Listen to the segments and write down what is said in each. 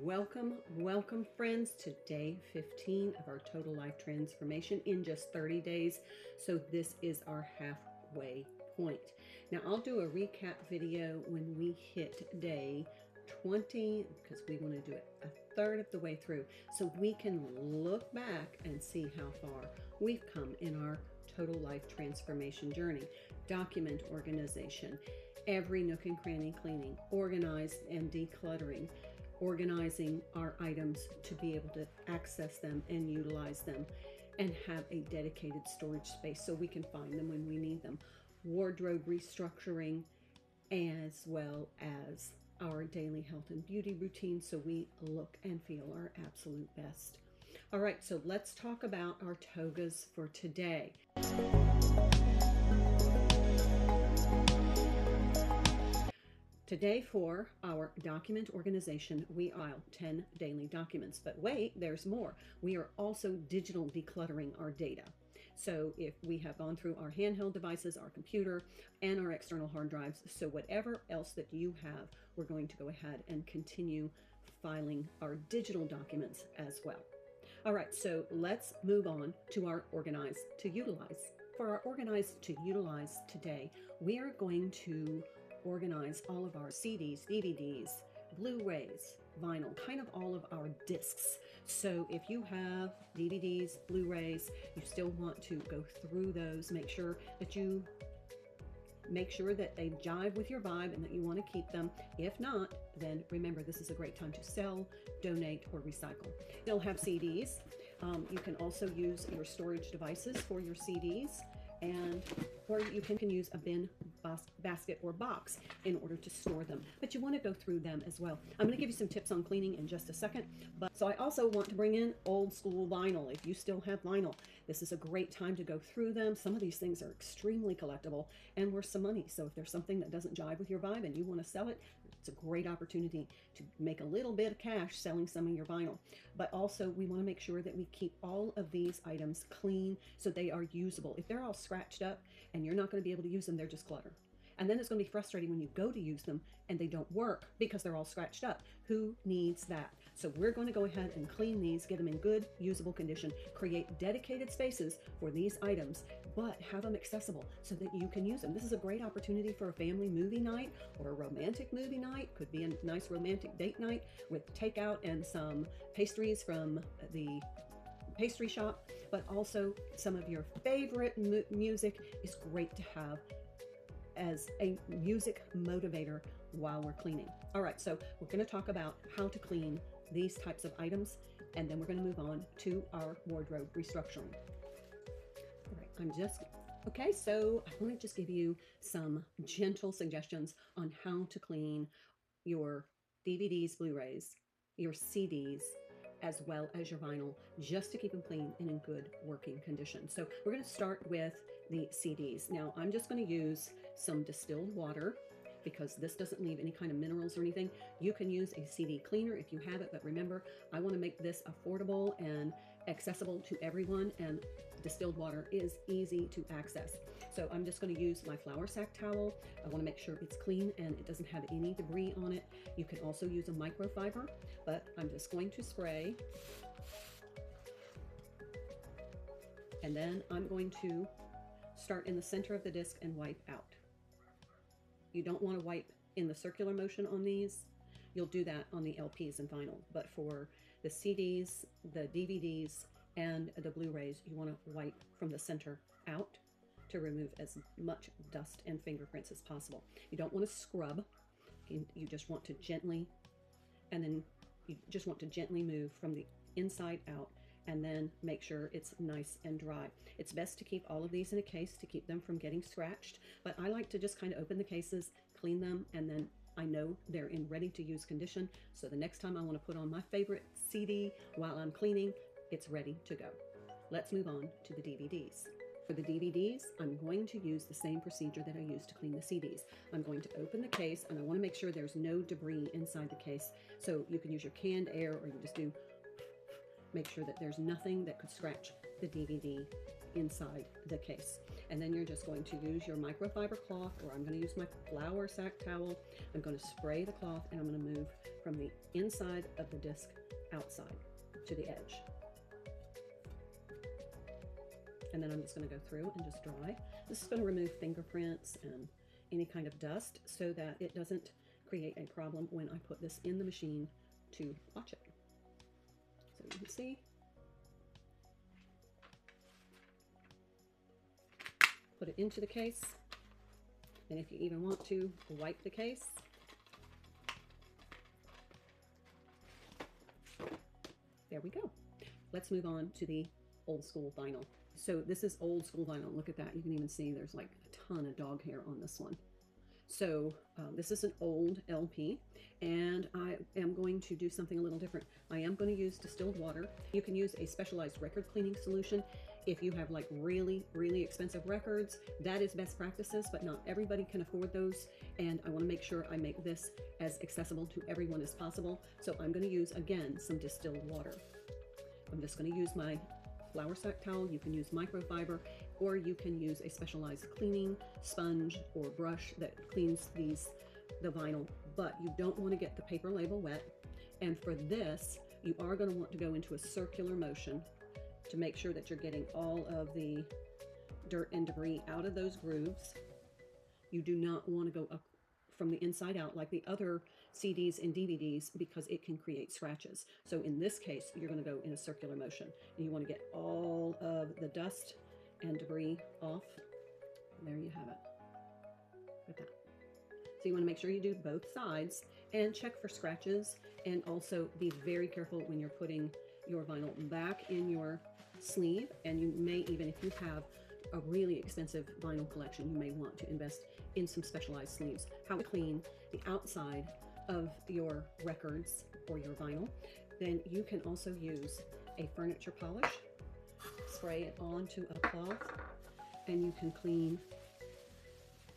Welcome friends to day 15 of our total life transformation in just 30 days. So this is our halfway point. Now I'll do a recap video when we hit day 20 because we want to do it a third of the way through so we can look back and see how far we've come in our total life transformation journey. Document organization, every nook and cranny cleaning, organized and decluttering, organizing our items to be able to access them and utilize them and have a dedicated storage space so we can find them when we need them. Wardrobe restructuring, as well as our daily health and beauty routine so we look and feel our absolute best. All right, so let's talk about our togas for today. Today for our document organization, we file 10 daily documents. But wait, there's more. We are also digital decluttering our data. So if we have gone through our handheld devices, our computer, and our external hard drives, so whatever else that you have, we're going to go ahead and continue filing our digital documents as well. All right, so let's move on to our Organize to Utilize. For our Organize to Utilize today, we are going to organize all of our CDs, DVDs, Blu-rays, vinyl, kind of all of our discs. So if you have DVDs, Blu-rays, you still want to go through those, make sure that they jive with your vibe and that you want to keep them. If not, then remember this is a great time to sell, donate, or recycle. You'll have CDs. You can also use your storage devices for your CDs, or you can use a bin, basket, or box in order to store them. But you want to go through them as well. I'm going to give you some tips on cleaning in just a second. So I also want to bring in old school vinyl. If you still have vinyl, this is a great time to go through them. Some of these things are extremely collectible and worth some money. So if there's something that doesn't jive with your vibe and you want to sell it, it's a great opportunity to make a little bit of cash selling some of your vinyl. But also we want to make sure that we keep all of these items clean so they are usable. If they're all scratched up and you're not going to be able to use them, they're just clutter. And then it's going to be frustrating when you go to use them and they don't work because they're all scratched up. Who needs that? So we're going to go ahead and clean these, get them in good, usable condition, create dedicated spaces for these items, but have them accessible so that you can use them. This is a great opportunity for a family movie night or a romantic movie night. Could be a nice romantic date night with takeout and some pastries from the pastry shop, but also some of your favorite music is great to have as a music motivator while we're cleaning. All right, so we're going to talk about how to clean these types of items, and then we're going to move on to our wardrobe restructuring. All right, okay, so I want to just give you some gentle suggestions on how to clean your DVDs, Blu-rays, your CDs, as well as your vinyl, just to keep them clean and in good working condition. So we're going to start with the CDs. Now I'm just going to use some distilled water because this doesn't leave any kind of minerals or anything. You can use a CD cleaner if you have it, but remember, I want to make this affordable and accessible to everyone, and distilled water is easy to access. So I'm just going to use my flour sack towel. I want to make sure it's clean and it doesn't have any debris on it. You can also use a microfiber, but I'm just going to spray. And then I'm going to start in the center of the disc and wipe out. You don't want to wipe in the circular motion on these. You'll do that on the LPs and vinyl, but for the CDs, the DVDs, and the Blu-rays, you want to wipe from the center out to remove as much dust and fingerprints as possible. You don't want to scrub. You just want to gently, move from the inside out, and then make sure it's nice and dry. It's best to keep all of these in a case to keep them from getting scratched, but I like to just kind of open the cases, clean them, and then I know they're in ready to use condition. So the next time I want to put on my favorite CD while I'm cleaning, it's ready to go. Let's move on to the DVDs. For the DVDs, I'm going to use the same procedure that I used to clean the CDs. I'm going to open the case and I want to make sure there's no debris inside the case. So you can use your canned air, or you just make sure that there's nothing that could scratch the DVD inside the case. And then you're just going to use your microfiber cloth, or I'm going to use my flour sack towel. I'm going to spray the cloth, and I'm going to move from the inside of the disc outside to the edge. And then I'm just going to go through and just dry. This is going to remove fingerprints and any kind of dust so that it doesn't create a problem when I put this in the machine to watch it. So you can see. Put it into the case, and if you even want to, wipe the case. There we go. Let's move on to the old school vinyl. So this is old school vinyl. Look at that. You can even see there's like a ton of dog hair on this one. So this is an old LP, and I am going to do something a little different. I am going to use distilled water. You can use a specialized record cleaning solution. If you have like really, really expensive records, that is best practices, but not everybody can afford those. And I want to make sure I make this as accessible to everyone as possible. So I'm going to use, again, some distilled water. I'm just going to use my flour sack towel. You can use microfiber, or you can use a specialized cleaning sponge or brush that cleans the vinyl, but you don't want to get the paper label wet. And for this, you are going to want to go into a circular motion to make sure that you're getting all of the dirt and debris out of those grooves. You do not want to go up from the inside out like the other CDs and DVDs, because it can create scratches. So in this case, you're going to go in a circular motion, and you want to get all of the dust and debris off. And there you have it. Look at that. So you want to make sure you do both sides and check for scratches, and also be very careful when you're putting your vinyl back in your sleeve. And you may, even if you have a really expensive vinyl collection, you may want to invest in some specialized sleeves. How to clean the outside of your records or your vinyl. Then you can also use a furniture polish, spray it onto a cloth, and you can clean.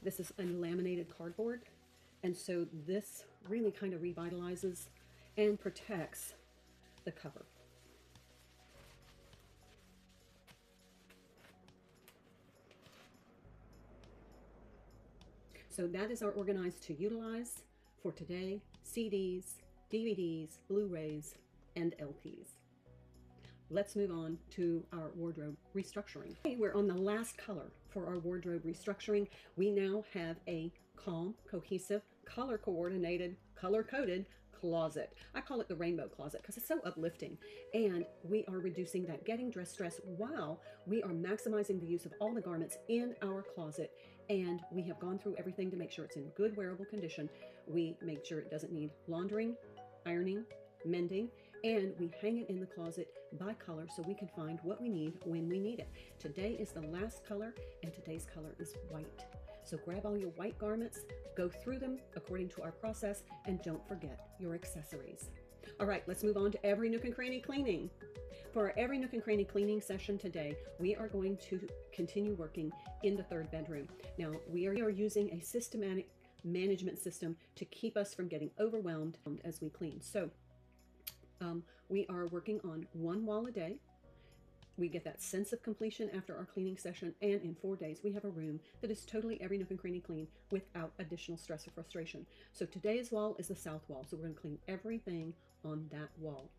This is a laminated cardboard, and so this really kind of revitalizes and protects the cover. So that is our organized to utilize for today: CDs, DVDs, Blu-rays, and LPs. Let's move on to our wardrobe restructuring. Okay, we're on the last color for our wardrobe restructuring. We now have a calm, cohesive, color-coordinated, color-coded closet. I call it the rainbow closet because it's so uplifting. And we are reducing that getting dressed stress while we are maximizing the use of all the garments in our closet. And we have gone through everything to make sure it's in good wearable condition. We make sure it doesn't need laundering, ironing, mending, and we hang it in the closet by color so we can find what we need when we need it. Today is the last color, and today's color is white. So grab all your white garments, go through them according to our process, and don't forget your accessories. All right, let's move on to every Nook and Cranny cleaning. For our every Nook and Cranny cleaning session today, we are going to continue working in the third bedroom. Now, we are using a systematic management system to keep us from getting overwhelmed as we clean. So we are working on one wall a day. We get that sense of completion after our cleaning session, and in 4 days we have a room that is totally every Nook and Cranny clean without additional stress or frustration. So today's wall is the south wall, so we're going to clean everything on that wall.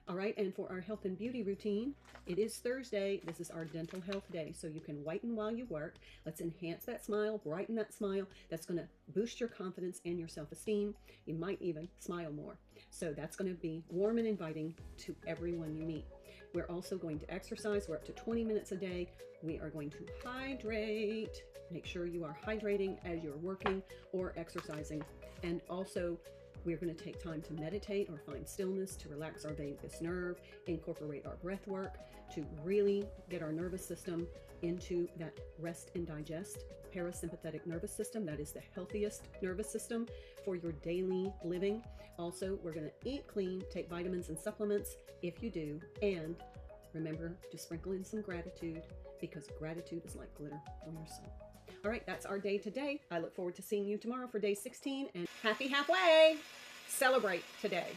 All right, and for our health and beauty routine, it is Thursday. This is our dental health day, so you can whiten while you work. Let's enhance that smile, brighten that smile. That's going to boost your confidence and your self-esteem. You might even smile more. So that's going to be warm and inviting to everyone you meet. We're also going to exercise. We're up to 20 minutes a day. We are going to hydrate. Make sure you are hydrating as you're working or exercising. And also, we're going to take time to meditate or find stillness, to relax our vagus nerve, incorporate our breath work, to really get our nervous system into that rest and digest parasympathetic nervous system. That is the healthiest nervous system for your daily living. Also, we're going to eat clean, take vitamins and supplements if you do, and remember to sprinkle in some gratitude, because gratitude is like glitter on your soul. All right, that's our day today. I look forward to seeing you tomorrow for day 16, and happy halfway. Celebrate today.